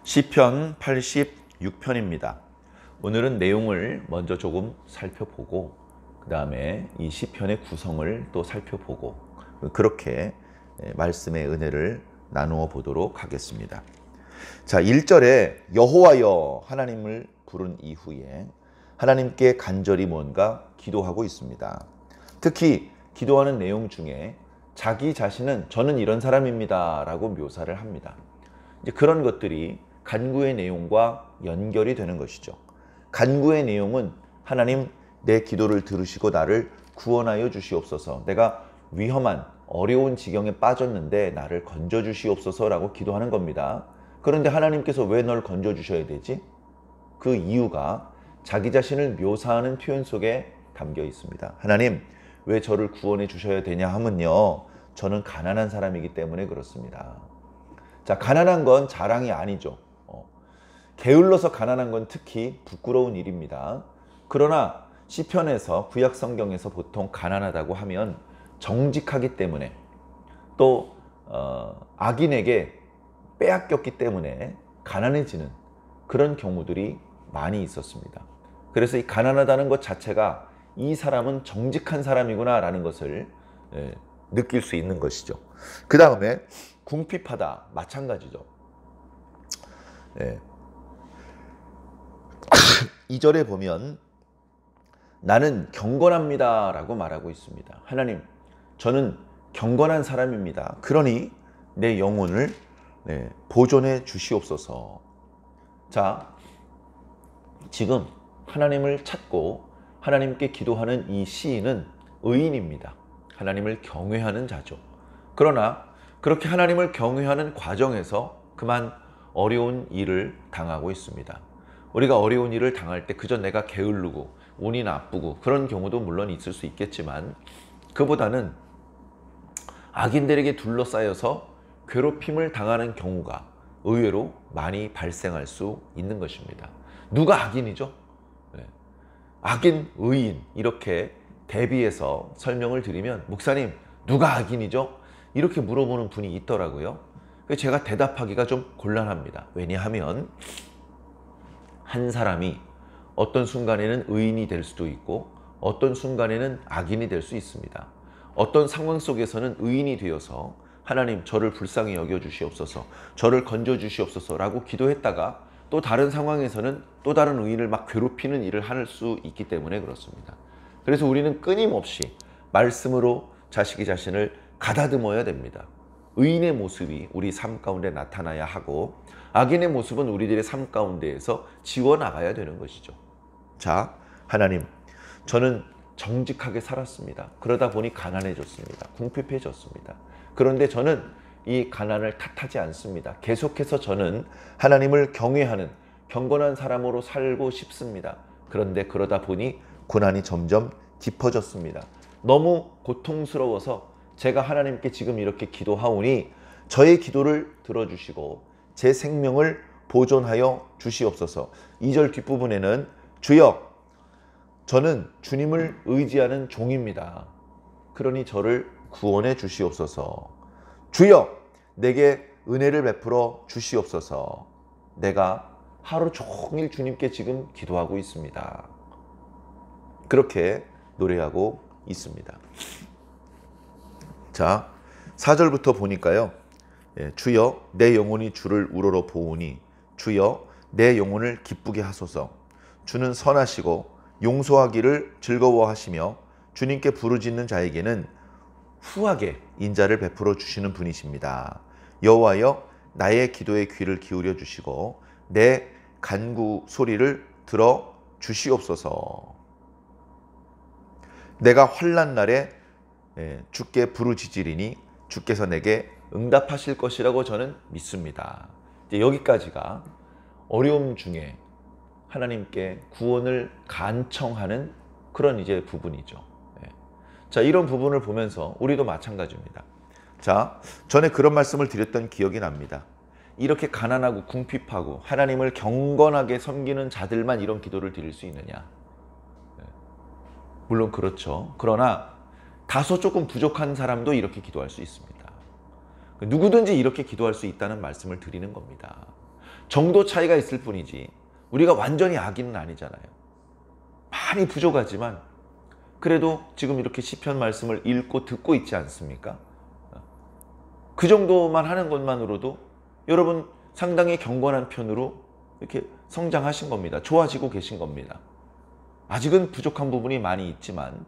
시편 86편입니다. 오늘은 내용을 먼저 조금 살펴보고 그 다음에 이 시편의 구성을 또 살펴보고 그렇게 말씀의 은혜를 나누어 보도록 하겠습니다. 자, 1절에 여호와여 하나님을 부른 이후에 하나님께 간절히 뭔가 기도하고 있습니다. 특히 기도하는 내용 중에 자기 자신은 저는 이런 사람입니다 라고 묘사를 합니다. 이제 그런 것들이 간구의 내용과 연결이 되는 것이죠. 간구의 내용은 하나님 내 기도를 들으시고 나를 구원하여 주시옵소서. 내가 위험한 어려운 지경에 빠졌는데 나를 건져 주시옵소서라고 기도하는 겁니다. 그런데 하나님께서 왜 널 건져 주셔야 되지? 그 이유가 자기 자신을 묘사하는 표현 속에 담겨 있습니다. 하나님 왜 저를 구원해 주셔야 되냐 하면요, 저는 가난한 사람이기 때문에 그렇습니다. 자, 가난한 건 자랑이 아니죠. 게을러서 가난한 건 특히 부끄러운 일입니다. 그러나 시편에서 구약 성경에서 보통 가난하다고 하면 정직하기 때문에 또 악인에게 빼앗겼기 때문에 가난해지는 그런 경우들이 많이 있었습니다. 그래서 이 가난하다는 것 자체가 이 사람은 정직한 사람이구나 라는 것을 느낄 수 있는 것이죠. 그 다음에 궁핍하다 마찬가지죠. 2절에 보면 나는 경건합니다 라고 말하고 있습니다. 하나님 저는 경건한 사람입니다. 그러니 내 영혼을 보존해 주시옵소서. 자, 지금 하나님을 찾고 하나님께 기도하는 이 시인은 의인입니다. 하나님을 경외하는 자죠. 그러나 그렇게 하나님을 경외하는 과정에서 그만 어려운 일을 당하고 있습니다. 우리가 어려운 일을 당할 때 그저 내가 게으르고 운이 나쁘고 그런 경우도 물론 있을 수 있겠지만 그보다는 악인들에게 둘러싸여서 괴롭힘을 당하는 경우가 의외로 많이 발생할 수 있는 것입니다. 누가 악인이죠? 악인, 의인 이렇게 대비해서 설명을 드리면 목사님 누가 악인이죠? 이렇게 물어보는 분이 있더라고요. 제가 대답하기가 좀 곤란합니다. 왜냐하면 한 사람이 어떤 순간에는 의인이 될 수도 있고 어떤 순간에는 악인이 될 수 있습니다. 어떤 상황 속에서는 의인이 되어서 하나님 저를 불쌍히 여겨 주시옵소서, 저를 건져 주시옵소서 라고 기도했다가 또 다른 상황에서는 또 다른 의인을 막 괴롭히는 일을 할 수 있기 때문에 그렇습니다. 그래서 우리는 끊임없이 말씀으로 자신을 가다듬어야 됩니다. 의인의 모습이 우리 삶 가운데 나타나야 하고 악인의 모습은 우리들의 삶 가운데에서 지워나가야 되는 것이죠. 자, 하나님 저는 정직하게 살았습니다. 그러다 보니 가난해졌습니다. 궁핍해졌습니다. 그런데 저는 이 가난을 탓하지 않습니다. 계속해서 저는 하나님을 경외하는 경건한 사람으로 살고 싶습니다. 그런데 그러다 보니 고난이 점점 깊어졌습니다. 너무 고통스러워서 제가 하나님께 지금 이렇게 기도하오니 저의 기도를 들어주시고 제 생명을 보존하여 주시옵소서. 2절 뒷부분에는 주여 저는 주님을 의지하는 종입니다. 그러니 저를 구원해 주시옵소서. 주여 내게 은혜를 베풀어 주시옵소서. 내가 하루 종일 주님께 지금 기도하고 있습니다. 그렇게 노래하고 있습니다. 자, 4절부터 보니까요. 주여 내 영혼이 주를 우러러 보오니 주여 내 영혼을 기쁘게 하소서. 주는 선하시고 용서하기를 즐거워하시며 주님께 부르짖는 자에게는 후하게 인자를 베풀어 주시는 분이십니다. 여호와여 나의 기도에 귀를 기울여 주시고 내 간구 소리를 들어 주시옵소서. 내가 환난 날에 주께 부르짖으리니 주께서 내게 응답하실 것이라고 저는 믿습니다. 이제 여기까지가 어려움 중에 하나님께 구원을 간청하는 그런 이제 부분이죠. 자, 이런 부분을 보면서 우리도 마찬가지입니다. 자, 전에 그런 말씀을 드렸던 기억이 납니다. 이렇게 가난하고 궁핍하고 하나님을 경건하게 섬기는 자들만 이런 기도를 드릴 수 있느냐? 물론 그렇죠. 그러나 다소 조금 부족한 사람도 이렇게 기도할 수 있습니다. 누구든지 이렇게 기도할 수 있다는 말씀을 드리는 겁니다. 정도 차이가 있을 뿐이지 우리가 완전히 악인은 아니잖아요. 많이 부족하지만 그래도 지금 이렇게 시편 말씀을 읽고 듣고 있지 않습니까? 그 정도만 하는 것만으로도 여러분 상당히 경건한 편으로 이렇게 성장하신 겁니다. 좋아지고 계신 겁니다. 아직은 부족한 부분이 많이 있지만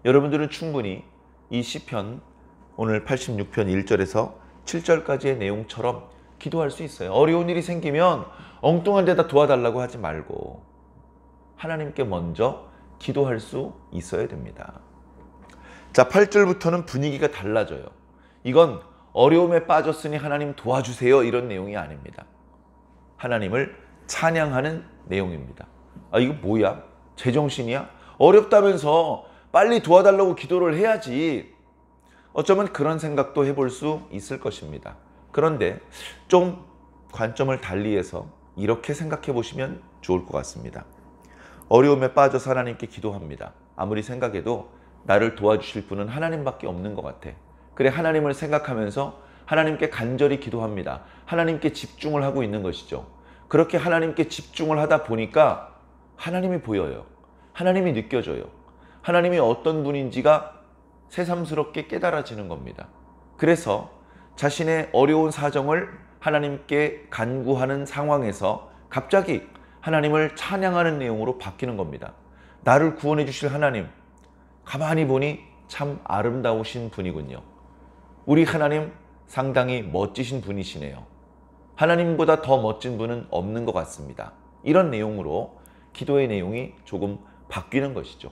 여러분들은 충분히 이 시편 오늘 86편 1절에서 7절까지의 내용처럼 기도할 수 있어요. 어려운 일이 생기면 엉뚱한 데다 도와달라고 하지 말고 하나님께 먼저 기도할 수 있어야 됩니다. 자, 8절부터는 분위기가 달라져요. 이건 어려움에 빠졌으니 하나님 도와주세요 이런 내용이 아닙니다. 하나님을 찬양하는 내용입니다. 아, 이거 뭐야? 제정신이야? 어렵다면서 빨리 도와달라고 기도를 해야지. 어쩌면 그런 생각도 해볼 수 있을 것입니다. 그런데 좀 관점을 달리해서 이렇게 생각해 보시면 좋을 것 같습니다. 어려움에 빠져서 하나님께 기도합니다. 아무리 생각해도 나를 도와주실 분은 하나님밖에 없는 것 같아. 그래, 하나님을 생각하면서 하나님께 간절히 기도합니다. 하나님께 집중을 하고 있는 것이죠. 그렇게 하나님께 집중을 하다 보니까 하나님이 보여요. 하나님이 느껴져요. 하나님이 어떤 분인지가 새삼스럽게 깨달아지는 겁니다. 그래서 자신의 어려운 사정을 하나님께 간구하는 상황에서 갑자기 하나님을 찬양하는 내용으로 바뀌는 겁니다. 나를 구원해 주실 하나님, 가만히 보니 참 아름다우신 분이군요. 우리 하나님 상당히 멋지신 분이시네요. 하나님보다 더 멋진 분은 없는 것 같습니다. 이런 내용으로 기도의 내용이 조금 바뀌는 것이죠.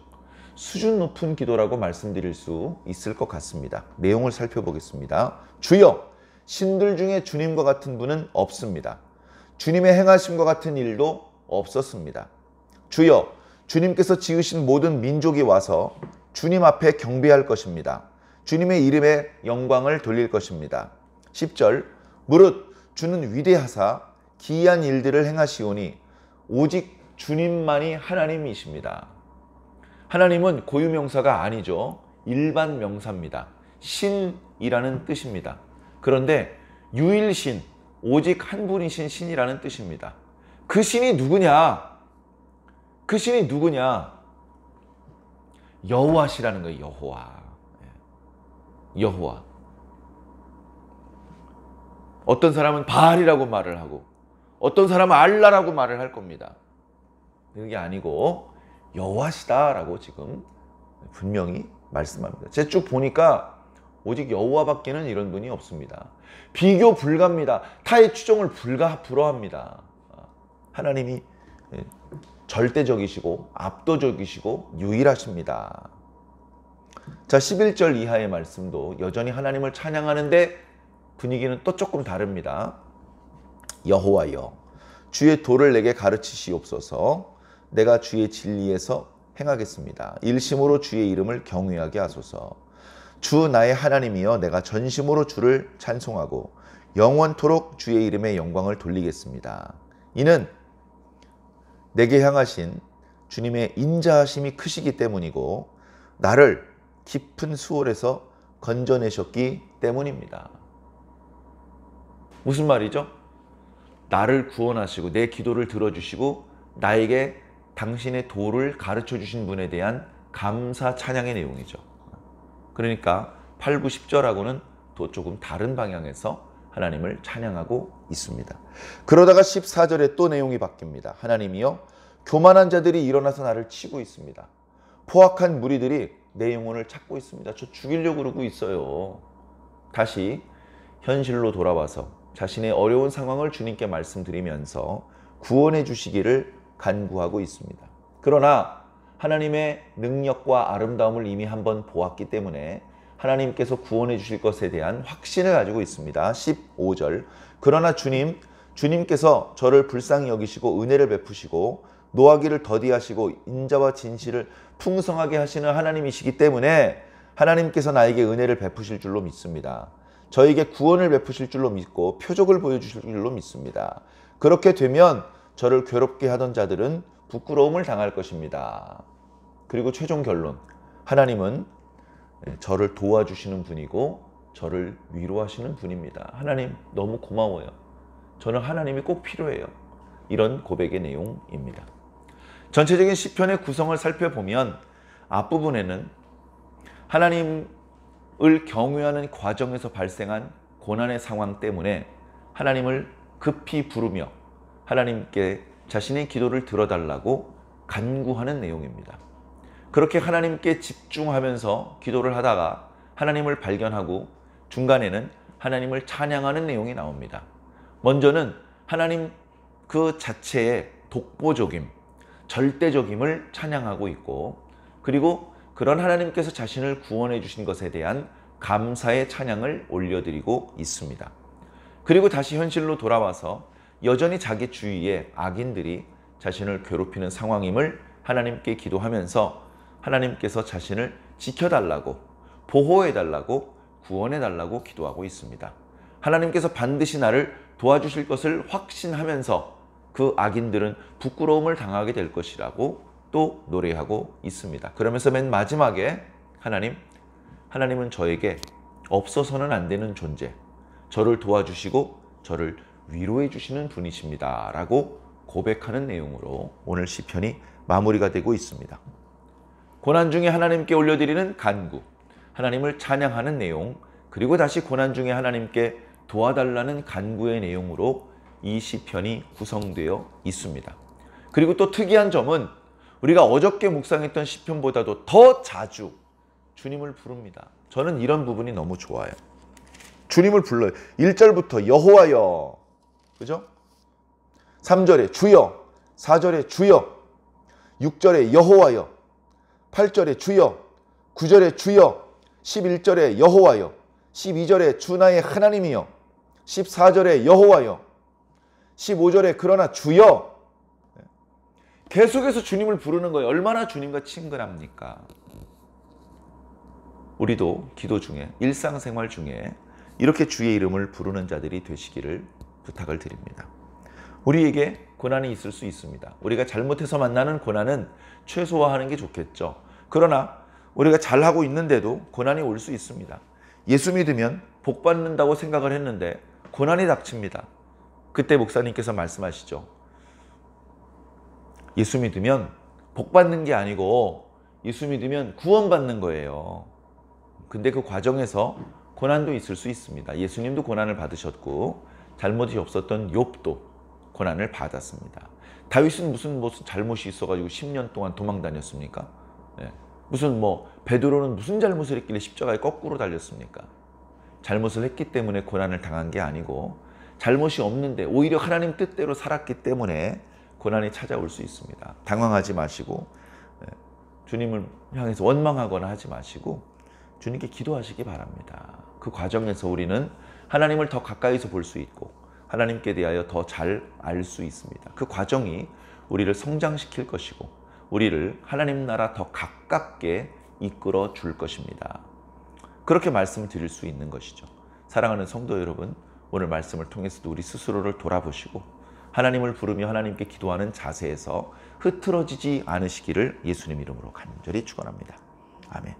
수준 높은 기도라고 말씀드릴 수 있을 것 같습니다. 내용을 살펴보겠습니다. 주여, 신들 중에 주님과 같은 분은 없습니다. 주님의 행하심과 같은 일도 없었습니다. 주여, 주님께서 지으신 모든 민족이 와서 주님 앞에 경배할 것입니다. 주님의 이름에 영광을 돌릴 것입니다. 10절, 무릇 주는 위대하사 기이한 일들을 행하시오니 오직 주님만이 하나님이십니다. 하나님은 고유명사가 아니죠. 일반 명사입니다. 신이라는 뜻입니다. 그런데 유일신, 오직 한 분이신 신이라는 뜻입니다. 그 신이 누구냐? 그 신이 누구냐? 여호와시라는 거예요. 여호와. 여호와. 어떤 사람은 바알이라고 말을 하고 어떤 사람은 알라라고 말을 할 겁니다. 그게 아니고 여호와시다라고 지금 분명히 말씀합니다. 제가 쭉 보니까 오직 여호와밖에는 이런 분이 없습니다. 비교 불가입니다. 타의 추종을 불허합니다. 하나님이 절대적이시고 압도적이시고 유일하십니다. 자, 11절 이하의 말씀도 여전히 하나님을 찬양하는데 분위기는 또 조금 다릅니다. 여호와여, 주의 도를 내게 가르치시옵소서. 내가 주의 진리에서 행하겠습니다. 일심으로 주의 이름을 경외하게 하소서. 주 나의 하나님이여, 내가 전심으로 주를 찬송하고 영원토록 주의 이름의 영광을 돌리겠습니다. 이는 내게 향하신 주님의 인자하심이 크시기 때문이고 나를 깊은 수월에서 건져내셨기 때문입니다. 무슨 말이죠? 나를 구원하시고 내 기도를 들어주시고 나에게 당신의 도를 가르쳐 주신 분에 대한 감사 찬양의 내용이죠. 그러니까 8, 9, 10절하고는 또 조금 다른 방향에서 하나님을 찬양하고 있습니다. 그러다가 14절에 또 내용이 바뀝니다. 하나님이여, 교만한 자들이 일어나서 나를 치고 있습니다. 포악한 무리들이 내 영혼을 찾고 있습니다. 저 죽이려고 그러고 있어요. 다시 현실로 돌아와서 자신의 어려운 상황을 주님께 말씀드리면서 구원해 주시기를 간구하고 있습니다. 그러나 하나님의 능력과 아름다움을 이미 한번 보았기 때문에 하나님께서 구원해 주실 것에 대한 확신을 가지고 있습니다. 15절, 그러나 주님께서 저를 불쌍히 여기시고 은혜를 베푸시고 노하기를 더디하시고 인자와 진실을 풍성하게 하시는 하나님이시기 때문에 하나님께서 나에게 은혜를 베푸실 줄로 믿습니다. 저에게 구원을 베푸실 줄로 믿고 표적을 보여주실 줄로 믿습니다. 그렇게 되면 저를 괴롭게 하던 자들은 부끄러움을 당할 것입니다. 그리고 최종 결론, 하나님은 저를 도와주시는 분이고 저를 위로하시는 분입니다. 하나님 너무 고마워요. 저는 하나님이 꼭 필요해요. 이런 고백의 내용입니다. 전체적인 시편의 구성을 살펴보면 앞부분에는 하나님을 경외하는 과정에서 발생한 고난의 상황 때문에 하나님을 급히 부르며 하나님께 자신의 기도를 들어달라고 간구하는 내용입니다. 그렇게 하나님께 집중하면서 기도를 하다가 하나님을 발견하고 중간에는 하나님을 찬양하는 내용이 나옵니다. 먼저는 하나님 그 자체의 독보적임, 절대적임을 찬양하고 있고, 그리고 그런 하나님께서 자신을 구원해 주신 것에 대한 감사의 찬양을 올려드리고 있습니다. 그리고 다시 현실로 돌아와서 여전히 자기 주위에 악인들이 자신을 괴롭히는 상황임을 하나님께 기도하면서 하나님께서 자신을 지켜달라고, 보호해달라고, 구원해달라고 기도하고 있습니다. 하나님께서 반드시 나를 도와주실 것을 확신하면서 그 악인들은 부끄러움을 당하게 될 것이라고 또 노래하고 있습니다. 그러면서 맨 마지막에 하나님은 저에게 없어서는 안 되는 존재, 저를 도와주시고 저를 위로해 주시는 분이십니다 라고 고백하는 내용으로 오늘 시편이 마무리가 되고 있습니다. 고난 중에 하나님께 올려드리는 간구, 하나님을 찬양하는 내용, 그리고 다시 고난 중에 하나님께 도와달라는 간구의 내용으로 이 시편이 구성되어 있습니다. 그리고 또 특이한 점은 우리가 어저께 묵상했던 시편보다도 더 자주 주님을 부릅니다. 저는 이런 부분이 너무 좋아요. 주님을 불러요. 1절부터 여호와여, 그죠? 3절에 주여, 4절에 주여, 6절에 여호와여, 8절에 주여, 9절에 주여, 11절에 여호와여, 12절에 주 나의 하나님이여, 14절에 여호와여, 15절에 그러나 주여. 계속해서 주님을 부르는 거예요. 얼마나 주님과 친근합니까? 우리도 기도 중에, 일상생활 중에 이렇게 주의 이름을 부르는 자들이 되시기를 부탁을 드립니다. 우리에게 고난이 있을 수 있습니다. 우리가 잘못해서 만나는 고난은 최소화하는 게 좋겠죠. 그러나 우리가 잘하고 있는데도 고난이 올 수 있습니다. 예수 믿으면 복 받는다고 생각을 했는데 고난이 닥칩니다. 그때 목사님께서 말씀하시죠. 예수 믿으면 복 받는 게 아니고 예수 믿으면 구원받는 거예요. 근데 그 과정에서 고난도 있을 수 있습니다. 예수님도 고난을 받으셨고 잘못이 없었던 욥도 고난을 받았습니다. 다윗은 무슨 잘못이 있어가지고 10년 동안 도망 다녔습니까? 네. 베드로는 무슨 잘못을 했길래 십자가에 거꾸로 달렸습니까? 잘못을 했기 때문에 고난을 당한 게 아니고 잘못이 없는데 오히려 하나님 뜻대로 살았기 때문에 고난이 찾아올 수 있습니다. 당황하지 마시고 주님을 향해서 원망하거나 하지 마시고 주님께 기도하시기 바랍니다. 그 과정에서 우리는 하나님을 더 가까이서 볼 수 있고 하나님께 대하여 더 잘 알 수 있습니다. 그 과정이 우리를 성장시킬 것이고 우리를 하나님 나라 더 가깝게 이끌어 줄 것입니다. 그렇게 말씀을 드릴 수 있는 것이죠. 사랑하는 성도 여러분, 오늘 말씀을 통해서도 우리 스스로를 돌아보시고 하나님을 부르며 하나님께 기도하는 자세에서 흐트러지지 않으시기를 예수님 이름으로 간절히 축원합니다. 아멘.